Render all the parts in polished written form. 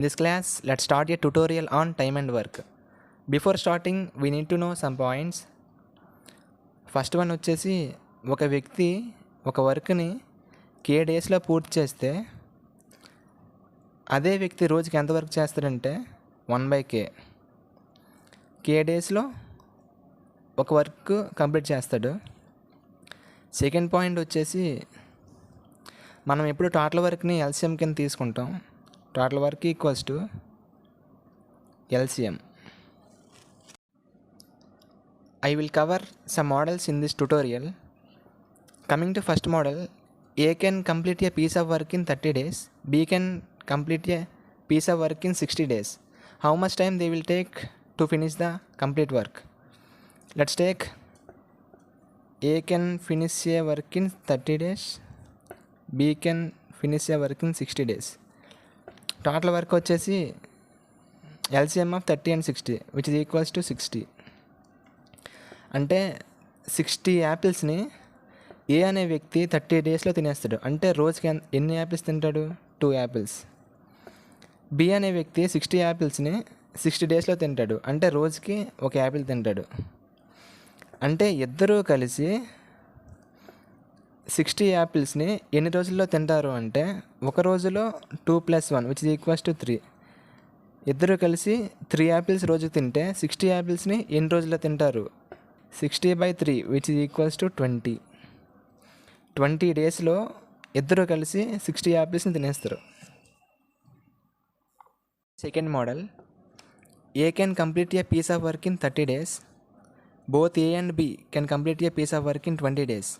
In this class, let's start a tutorial on time and work. Before starting, we need to know some points. First one వచ్చేసి ఒక వ్యక్తి ఒక వర్క్ని కే డేస్లో పూర్తి చేస్తే అదే వ్యక్తి రోజుకి ఎంత వర్క్ చేస్తాడంటే 1/k. కే డేస్లో ఒక వర్క్ కంప్లీట్ చేస్తాడు. సెకండ్ పాయింట్ వచ్చేసి మనం ఎప్పుడు టోటల్ వర్క్ని ఎల్సిఎం కింద తీసుకుంటాం. Total work equals to LCM. I will cover some models in this tutorial. Coming to first model, A can complete a piece of work in 30 days, B can complete a piece of work in 60 days. How much time they will take to finish the complete work? Let's take A can finish a work in 30 days, B can finish a work in 60 days. Total work వచ్చేసి LCM of 30 and 60 which is equals to 60. అంటే 60 యాపిల్స్ని ఏ అనే వ్యక్తి 30 డేస్లో తినేస్తాడు. అంటే రోజుకి ఎన్ని apples తింటాడు? 2 apples. B అనే వ్యక్తి 60 యాపిల్స్ని 60 డేస్లో తింటాడు. అంటే రోజుకి 1 యాపిల్ తింటాడు. అంటే ఇద్దరూ కలిసి 60 యాపిల్స్ని ఎన్ని రోజుల్లో తింటారు అంటే ఒక రోజులో 2 + 1 which is equals to 3. ఇద్దరు కలిసి 3 యాపిల్స్ రోజుకి తింటే 60 యాపిల్స్ని ఎన్ని రోజుల్లో తింటారు? 60/3 which is equals to 20. 20 డేస్లో ఇద్దరు కలిసి 60 యాపిల్స్ని తినేస్తారు. Second model, A can complete a piece of work in 30 days. Both A and B can complete a piece of work in 20 days.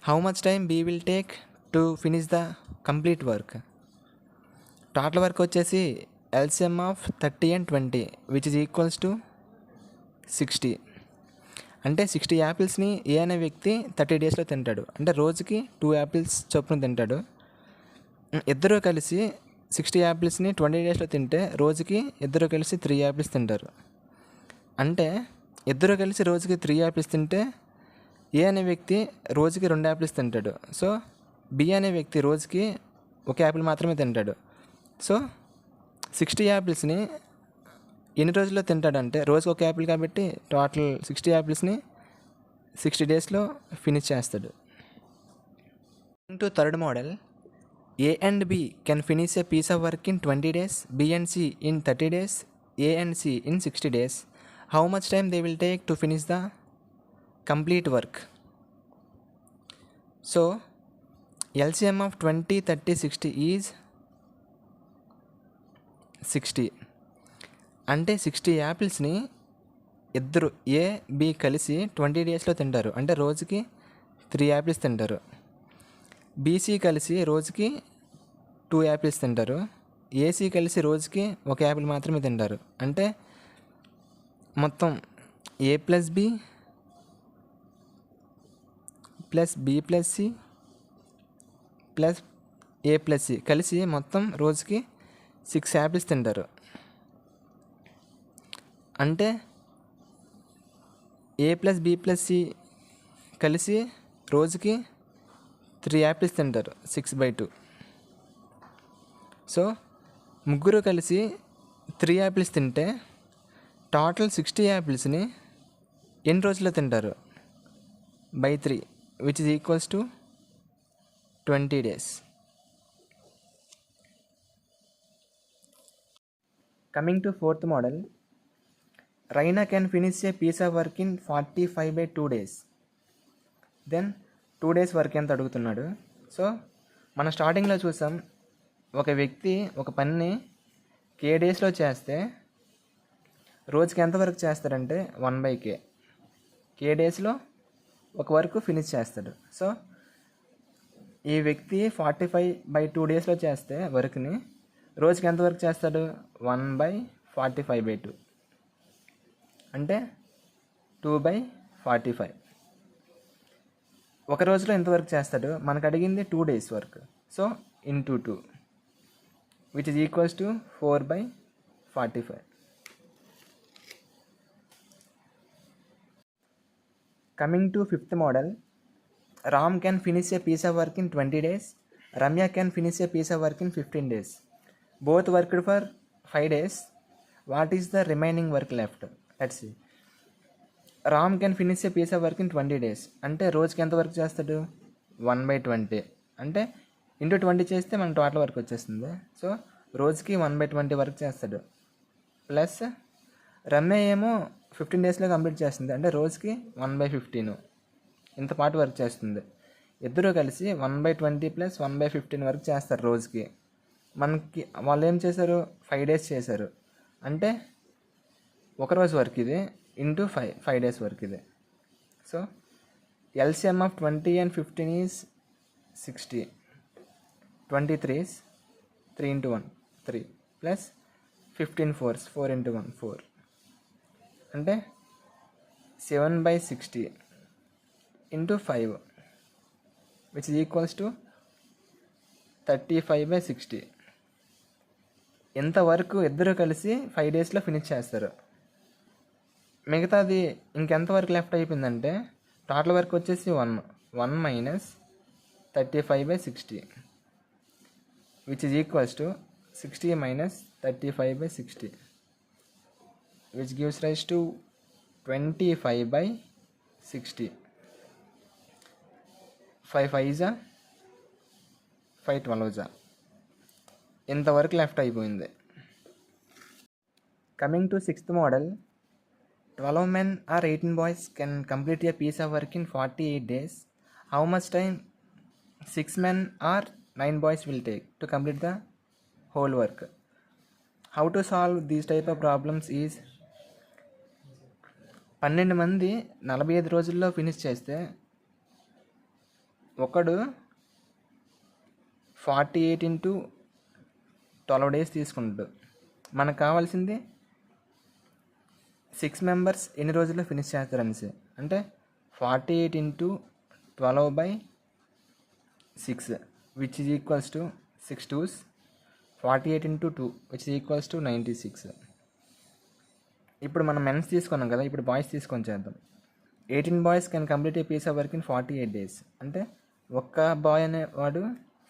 How much time B will take to finish the complete work? Total work వచ్చేసి LCM of 30 and 20 which is equals to 60. అంటే 60 యాపిల్స్ని ఏ అనే వ్యక్తి 30 డేస్లో తింటాడు. అంటే రోజుకి 2 apples చొప్పున తింటాడు. ఇద్దరు కలిసి 60 యాపిల్స్ని 20 డేస్లో తింటే రోజుకి ఇద్దరు కలిసి 3 యాపిల్స్ తింటారు. అంటే ఇద్దరు కలిసి రోజుకి 3 యాపిల్స్ తింటే ఏ అనే వ్యక్తి రోజుకి 2 యాపిల్స్ తింటాడు. సో బి అనే వ్యక్తి రోజుకి 1 యాపిల్ మాత్రమే తింటాడు. సో 60 యాపిల్స్ని ఎన్ని రోజుల్లో తింటాడంటే రోజుకి 1 యాపిల్ కాబట్టి టోటల్ 60 యాపిల్స్ని 60 డేస్లో ఫినిష్ చేస్తాడు. To third model, A and B can finish a piece of work in 20 days, B and C in 30 days, A and C in 60 days. How much time they will take to finish the complete work? So LCM of 20, 30, 60 is 60. అంటే 60 యాపిల్స్ని ఇద్దరు A B కలిసి 20 డేస్లో తింటారు. అంటే రోజుకి 3 apples తింటారు. BC కలిసి రోజుకి 2 యాపిల్స్ తింటారు. ఏసీ కలిసి రోజుకి 1 యాపిల్ మాత్రమే తింటారు. అంటే మొత్తం A + B + B + C + A + C కలిసి మొత్తం రోజుకి 6 యాపిల్స్ తింటారు. అంటే A + B + C కలిసి రోజుకి 3 యాపిల్స్ తింటారు, 6/2. సో ముగ్గురు కలిసి 3 యాపిల్స్ తింటే టోటల్ 60 యాపిల్స్ని ఎన్ని రోజుల్లో తింటారు? 3 which is equals to 20 days. Coming to fourth model, Raina can finish a piece of work in 45/2 days. Then 2 days work ఎంత అడుగుతున్నాడు. సో మనం స్టార్టింగ్లో చూసాం, ఒక వ్యక్తి ఒక పనిని కే డేస్లో చేస్తే రోజుకి ఎంత వర్క్ చేస్తాడంటే 1/k. కే డేస్లో ఒక వర్క్ ఫినిష్ చేస్తాడు. సో ఈ వ్యక్తి 45/2 డేస్లో చేస్తే వర్క్ని రోజుకి ఎంత వర్క్ చేస్తాడు? 1/45/2 అంటే 2/45. ఒక రోజులో ఎంత వర్క్ చేస్తాడు? మనకు అడిగింది 2 days work. So into 2 which is equals to 4/45. Coming to fifth model, Ram can finish a piece of work in 20 days. Ramya can finish a piece of work in 15 days. Both worked for 5 days, what is the remaining work left? Let's see. Ram can finish a piece of work in 20 days. అంటే రోజుకి ఎంత work చేస్తాడు? 1/20. అంటే into 20 చేస్తే మన total work వచ్చేస్తుంది. So రోజుకి 1/20 work చేస్తాడు. ప్లస్ రమ్య ఏమో 15 daysలో కంప్లీట్ చేస్తుంది. అంటే రోజుకి 1/15 ఇంత పాటు వర్క్ చేస్తుంది. ఇద్దరూ కలిసి 1/20 + 1/15 వర్క్ చేస్తారు రోజుకి. మనకి వాళ్ళు ఏం చేశారు? 5 days చేశారు. అంటే ఒకరోజు వర్క్ ఇది ఇంటూ 5 days వర్క్ ఇది. So LCM of 20 and 15 is 60. 23 is 3 into 1 3 plus 15 4s 4 into 1 4. అంటే 7/60 into 5 which is equals to 35/60. ఎంత వరకు ఇద్దరు కలిసి 5 daysలో ఫినిష్ చేస్తారు. మిగతాది ఇంకెంత వరకు లెఫ్ట్ అయిపోయిందంటే టోటల్ వర్క్ వచ్చేసి 1 minus 35/60 which is equals to 60 minus 35/60 which gives rise to 25/60. 5 5s 5 12s. ఇంతవరకు లెఫ్ట్ అయిపోయింది. Coming to 6th model, 12 men or 18 boys can complete a piece of work in 48 days. How much time 6 men or 9 boys will take to complete the whole work? How to solve these type of problems is 12 మంది 45 రోజుల్లో finish చేస్తే ఒకడు 48 into 12 days తీసుకుంటాడు. మనకు కావాల్సింది 6 members ఎన్ని రోజుల్లో finish చేస్తారనేసి. అంటే 48 into 12/6 which is equals to 6 2s. 48 into 2 which is equals to 96. ఇప్పుడు మనం మెన్స్ తీసుకున్నాం కదా, ఇప్పుడు బాయ్స్ తీసుకొని చేద్దాం. 18 boys can complete a piece of work in 48 days. అంటే ఒక్క బాయ్ అనేవాడు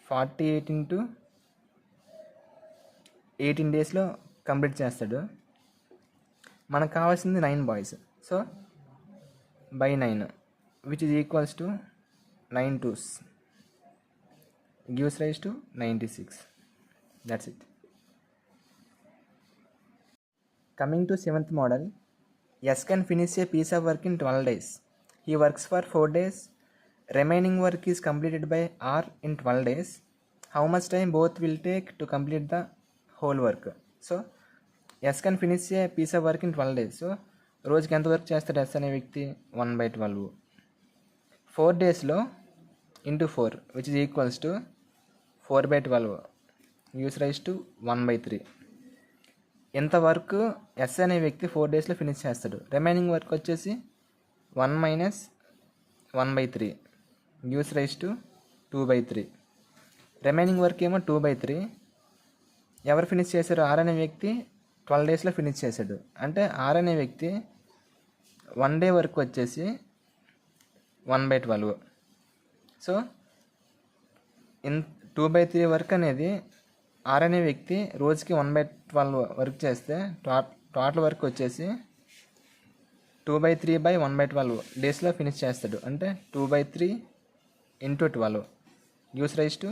48 into 18 daysలో కంప్లీట్ చేస్తాడు. మనకు కావాల్సింది 9 boys. So by 9 which is equals to 9 2s gives rise to 96. That's it. Coming to 7th model, S can finish a piece of work in 12 days. He works for 4 days. Remaining work is completed by R in 12 days. How much time both will take to complete the whole work? So S can finish a piece of work in 12 days. So రోజుకి ఎంత work చేస్తాడు S అనే వ్యక్తి? 1/12. 4 daysలో into 4 which is equals to 4/12 gives rise to 1/3. ఎంత work yes అనే వ్యక్తి 4 daysలో finish చేస్తాడు. Remaining work వచ్చేసి 1 minus 1/3 gives rise to 2/3. Remaining work ఏమో 2/3. ఎవరు ఫినిష్ చేశారు? ఆర్ అనే వ్యక్తి 12 daysలో ఫినిష్ చేశాడు. అంటే ఆర్ అనే వ్యక్తి 1 day వర్క్ వచ్చేసి 1/12. సో 2/3 వర్క్ అనేది ఆర్ అనే వ్యక్తి రోజుకి 1/12 వర్క్ చేస్తే టోటల్ వర్క్ వచ్చేసి 2/3/1/12 డేస్లో ఫినిష్ చేస్తాడు. అంటే 2/3 into 12 gives rise to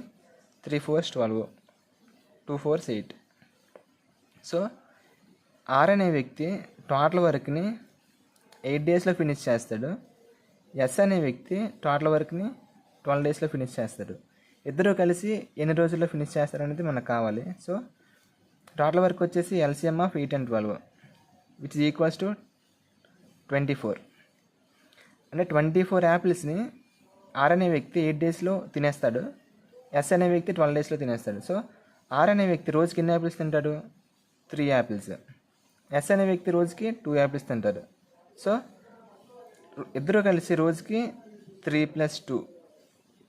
3 4s 12 2 4s 8. So are అనే వ్యక్తి టోటల్ వర్క్ని 8 daysలో ఫినిష్ చేస్తాడు. ఎస్ అనే వ్యక్తి టోటల్ వర్క్ని 12 daysలో ఫినిష్ చేస్తాడు. ఇద్దరు కలిసి ఎన్ని రోజుల్లో ఫినిష్ చేస్తారనేది మనకు కావాలి. సో టోటల్ వర్క్ వచ్చేసి LCM of 8 and 12 which is equals to 24. అంటే 24 యాపిల్స్ని ఆర్ అనే వ్యక్తి 8 daysలో తినేస్తాడు. ఎస్ అనే వ్యక్తి 12 daysలో తినేస్తాడు. సో ఆర్ అనే వ్యక్తి రోజుకి ఎన్ని యాపిల్స్ తింటాడు? 3 యాపిల్స్. ఎస్ అనే వ్యక్తి రోజుకి 2 యాపిల్స్ తింటాడు. సో ఇద్దరు కలిసి రోజుకి 3 + 2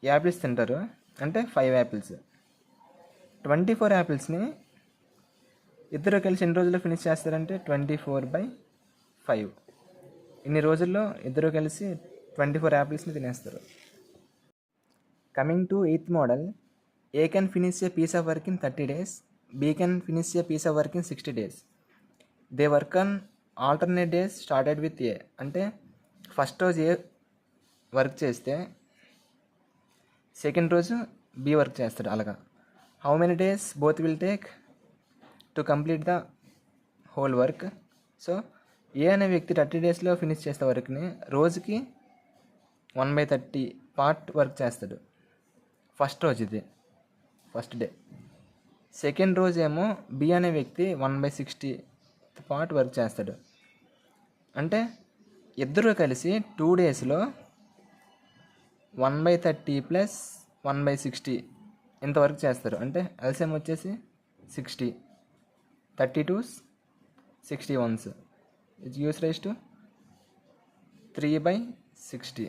యాపిల్స్ తింటారు. అంటే 5 యాపిల్స్. 24 యాపిల్స్ని ఇద్దరు కలిసి ఎన్ని రోజుల్లో ఫినిష్ చేస్తారంటే 24/5. ఇన్ని రోజుల్లో ఇద్దరు కలిసి 24 యాపిల్స్ని తినేస్తారు. Coming to 8th model, A can finish a piece of work in 30 days. B can finish a piece of work in 60 days. They work on alternate days started with A. అంటే first రోజు A work చేస్తే second రోజు B work చేస్తాడు. అలాగా how many days both will take to complete the whole work. So A అనే వ్యక్తి 30 డేస్లో finish చేసే వర్క్ని రోజుకి 1/30 పార్ట్ వర్క్ చేస్తాడు. ఫస్ట్ రోజు ఇది ఫస్ట్ డే. సెకండ్ రోజు ఏమో బి అనే వ్యక్తి 1/60 పార్ట్ వర్క్ చేస్తాడు. అంటే ఇద్దరు కలిసి 2 డేస్లో 1/30 ప్లస్ 1/60 ఇంత వర్క్ చేస్తారు. అంటే ఎల్సిఎం వచ్చేసి 60, 32 61 it gives rise to 3/60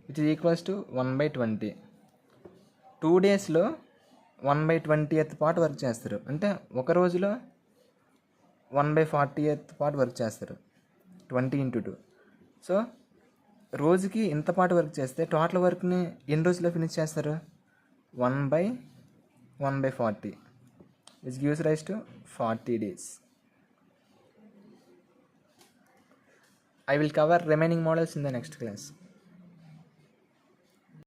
which is equals to 1/20. 2 డేస్లో 1/20th పార్ట్ వర్క్ చేస్తారు. అంటే ఒక రోజులో 1/40th పార్ట్ వర్క్ చేస్తారు. 20 into 2. సో రోజుకి ఇంత పార్ట్ వర్క్ చేస్తే టోటల్ వర్క్ని ఎన్ని రోజుల్లో ఫినిష్ చేస్తారు? 1/1/40 which gives rise to 40 days. I will cover remaining models in the next class.